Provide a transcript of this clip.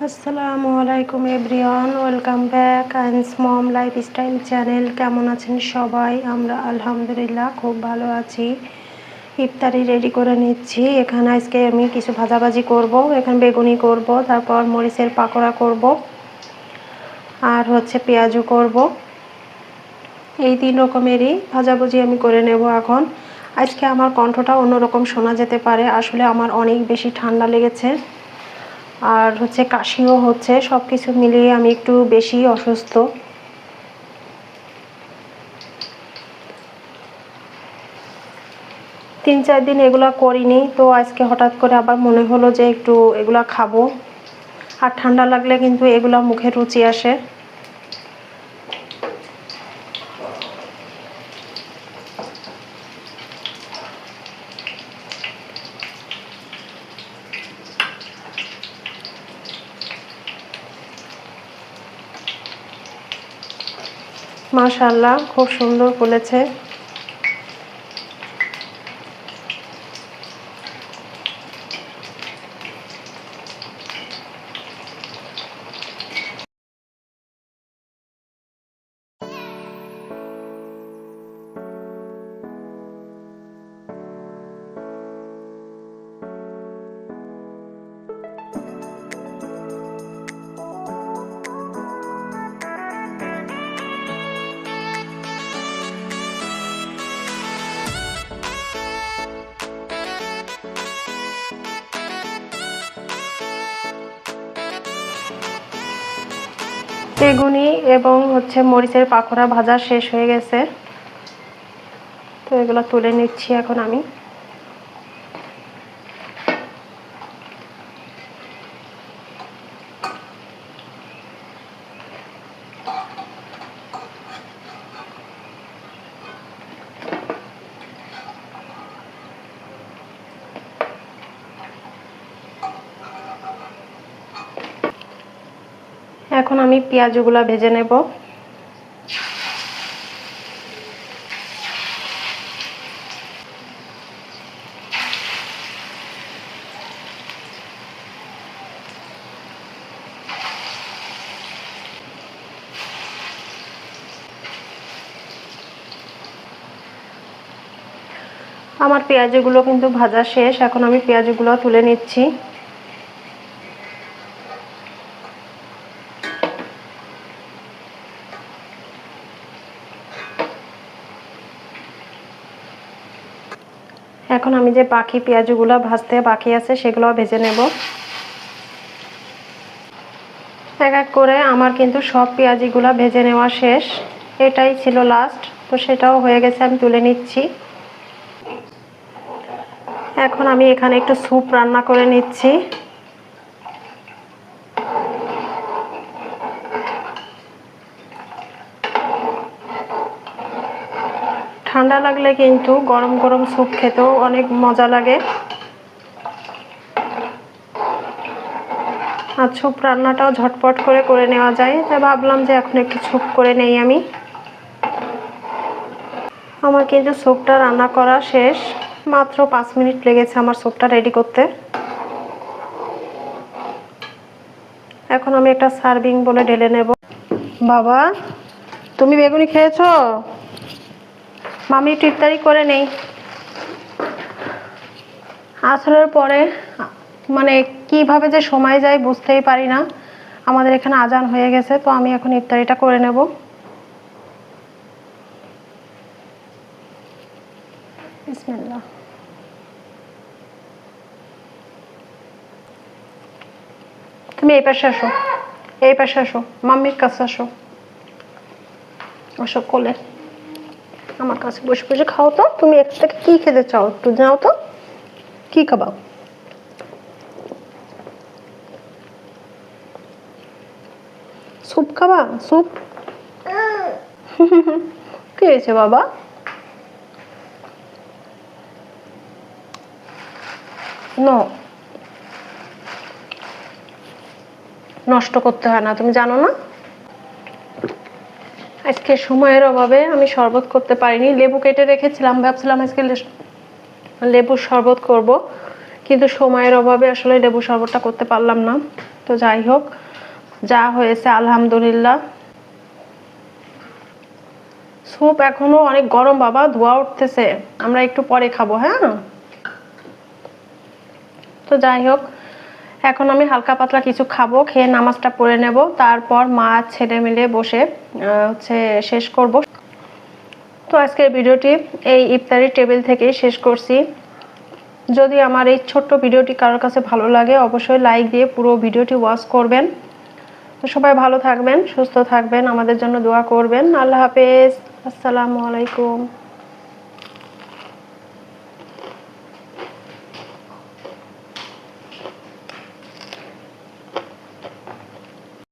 আসসালামু আলাইকুম everyone, welcome back আইনস মম লাইফস্টাইল চ্যানেল। কেমন আছেন সবাই? আমরা আলহামদুলিল্লাহ খুব ভালো আছি। ইফতারি রেডি করে নিচ্ছি। এখানে আজকে আমি কিছু ভাজাভাজি করব। এখানে বেগুনি করব, তারপর মরিচের পাকোড়া করব, আর পেঁয়াজু করব। এই 3 রকমেরই ভাজাভুজি আমি করে নেব এখন। আজকে আমার কণ্ঠটা অন্যরকম শোনা যেতে পারে, আসলে আমার অনেক বেশি ঠান্ডা লেগেছে, আর কাশিও হচ্ছে। সব কিছু মিলিয়ে আমি একটু বেশি অসুস্থ। তিন চার দিন এগুলা করিনি, তো আজকে হঠাৎ করে আবার মনে হলো যে একটু এগুলা খাবো। আর ঠান্ডা লাগলে কিন্তু এগুলা মুখে রুচি আসে। মাশাআল্লাহ, খুব সুন্দর ফুলেছে। বেগুনি এবং মরিচের পাকোড়া ভাজা শেষ হয়ে গেছে, তো এগুলো তুলে নিচ্ছি এখন আমি। এখন আমি পেঁয়াজগুলা ভেজে নেব। আমার পেঁয়াজগুলো কিন্তু ভাজা শেষ, এখন আমি পেঁয়াজগুলো তুলে নিচ্ছি। এখন আমি যে বাকি পেঁয়াজগুলো ভাজতে বাকি আছে সেগুলো ভেজে নেব। এক এক করে আমার কিন্তু সব পেঁয়াজিগুলো ভেজে নেওয়া শেষ। এটাই ছিল লাস্ট, তো সেটাও হয়ে গেছে, আমি তুলে নিচ্ছি। এখন আমি এখানে একটু স্যুপ রান্না করে নিচ্ছি। ঠান্ডা লাগলে কিন্তু গরম গরম স্যুপ খেতেও অনেক মজা লাগে। আর স্যুপ রান্নাটাও ঝটপট করে নেওয়া যায়, তাই ভাবলাম যে এখন একটু স্যুপ করে নেই আমি। আমার কিন্তু স্যুপটা রান্না করা শেষ, মাত্র 5 মিনিট লেগেছে আমার স্যুপটা রেডি করতে। এখন আমি একটা সার্ভিং বলে ঢেলে নেব। বাবা, তুমি বেগুনি খেয়েছো? মামি একটু ইফতারি করে নেই। আসরের পরে কিভাবে যে সময় যায় বুঝতেই পারি না। আমাদের এখানে আজান হয়ে গেছে, তো আমি এখন ইফতারিটা করে নেব। বিসমিল্লাহ। তুমি এই পাশে আসো, এই পাশে আসো, মাম্মির কাছে আসো, আসো কোলে, আমার কাছে বসে বসে খাও। তো তুমি এক থেকে কি খেতে চাও একটু জানাও তো, কি খাবাও? স্যুপ খাবা? স্যুপ? কি হয়েছে বাবা? নো, নষ্ট করতে হয় না, তুমি জানো না? আজকে সময়ের অভাবে আমি শরবত করতে পারিনি। লেবু কেটে রেখেছিলাম, ভাবছিলাম আজকে লেবুর শরবত করব, কিন্তু সময়ের অভাবে আসলে লেবু শরবতটা করতে পারলাম না। তো তো যাই হোক, যা হয়েছে আলহামদুলিল্লাহ। স্যুপ এখনো অনেক গরম বাবা, ধোয়া উঠতেছে, আমরা একটু পরে খাবো। হ্যাঁ, তো যাই হোক, এখন আমি হালকা পাতলা কিছু খাবো, খেয়ে নামাজটা পড়ে নেব, তারপর মা ছেলে মিলে বসে শেষ করব। তো আজকের ভিডিওটি এই ইফতারি টেবিল থেকেই শেষ করছি। যদি আমার এই ছোট্ট ভিডিওটি কারোর কাছে ভালো লাগে অবশ্যই লাইক দিয়ে পুরো ভিডিওটি ওয়াচ করবেন। তো সবাই ভালো থাকবেন, সুস্থ থাকবেন, আমাদের জন্য দোয়া করবেন। আল্লাহ হাফেজ, আসসালামু আলাইকুম।